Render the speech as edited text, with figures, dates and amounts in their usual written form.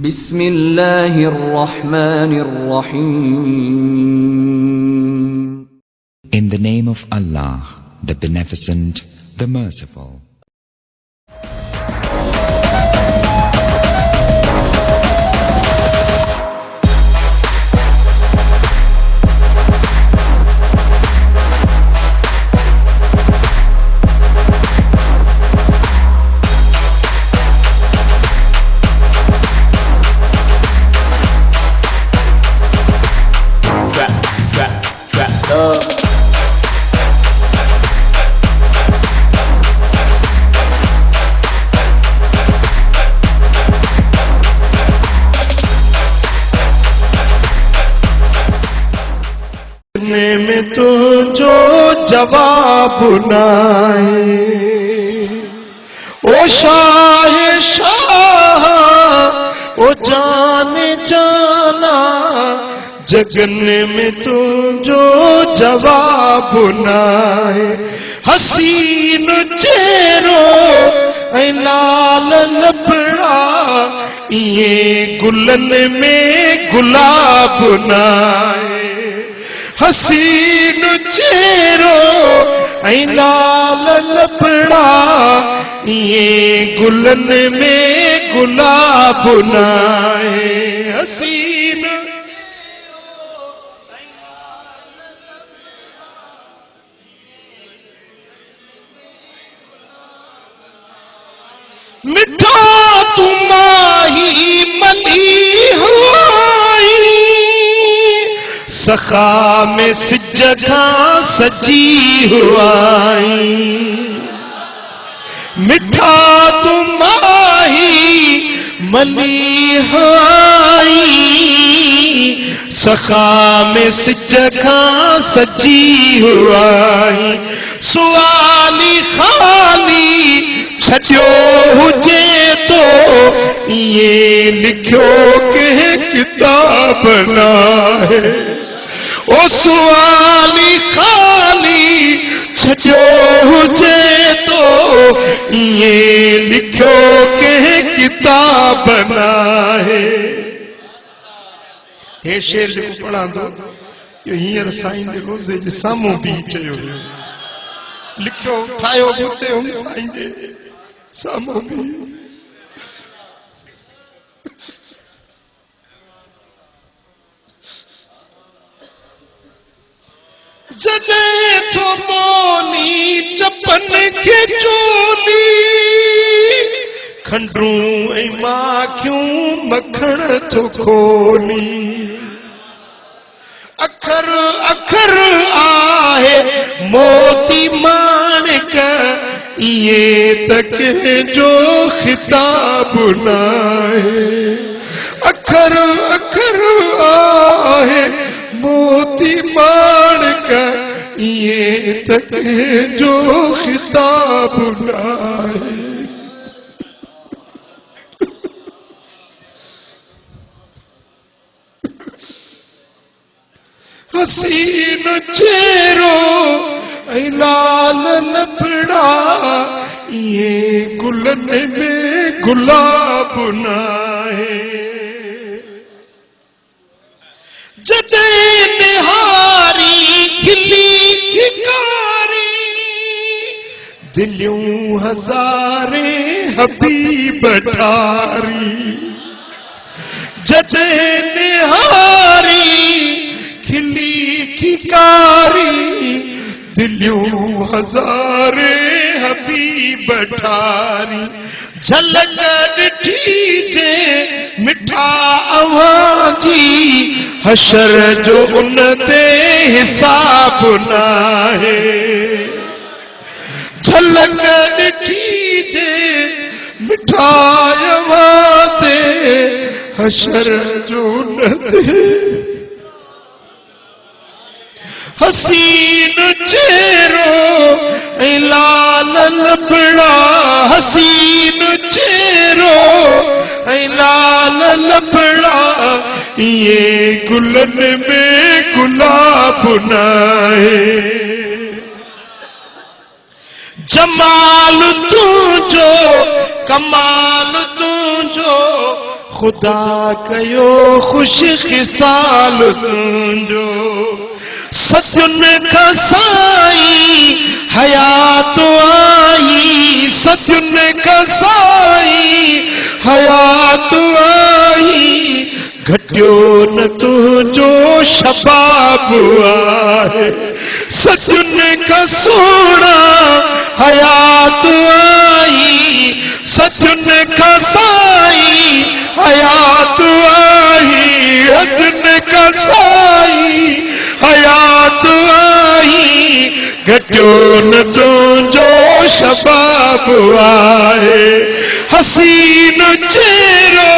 Bismillahir-Rahmanir-Rahim. In the name of Allah, the Beneficent, the Merciful. में तो जो जवाब नाए ओ शाह शाह ओ जाने जाना जगने में तो जो जवाब नाए हसीन चेहरो ऐ लाल लबड़ा ये गुलन में गुलाब नाए हसीन चेहरो ऐ लाल लबड़ा ये गुलन में गुलाब नाए हसीन मिठा तुम्हारी मली हुई सखा में सिजगा सजी हुआई मिठा तुम्हारी मली हुई सखा में सिजगा सजी हुआई सुआली खाली छो हुजे तो ये लिखो के किताब ना है ओ सुआली खाली छो हुजे तो ये लिखो के किताब ना है हे शेर जेको पढ़ा दो यो हींअर साईं जे रोज़े जे साम्हूं बि चयो लिखियो ठाहियो हुते हम साईं जे साम्हूं बि जॾहिं थो मोनी चपन खे चोली खंडूं ऐं माखियूं मखण थो खोली अखर अखर आहे मोती माणिक ये तक जो खिताब नाहे अखर अखर आहे मोती माणिक ये तक जो खिताब नाहे हसीन चेहरो ऐ लाल लबड़ा ये गुलन में गुलाब नाहे जॾहिं निहारी खिली खिकारी दिलियूं हज़ारे हबीब ठारी जॾहिं निहारी खिली खिकारी दिलियूं हज़ारे हबीब ठारी झलक ॾिठी जे मिठा अवां जी हशर जो उन ते हिसाब नाहे झलक ॾिठी जे मिठा अवां ते हशर जो उन ते हसीन चेहरो ऐ लाल लबड़ा हसीन चेहरो ऐ लाल लबड़ा ये गुलन में गुलाब नाहे जमाल तुझो कमाल तुझो खुदा कयो खुश खिसाल तुंजो सचुन का साई हयात आई सचुन का साई हयात आई घटियो न तुंजो शबाब आहे सचुन का सोना हयात आई सचुन का साई हयात आई सचुन का साई हयात आई घटियो न तुंजो शबाब आहे हसीन चेहरो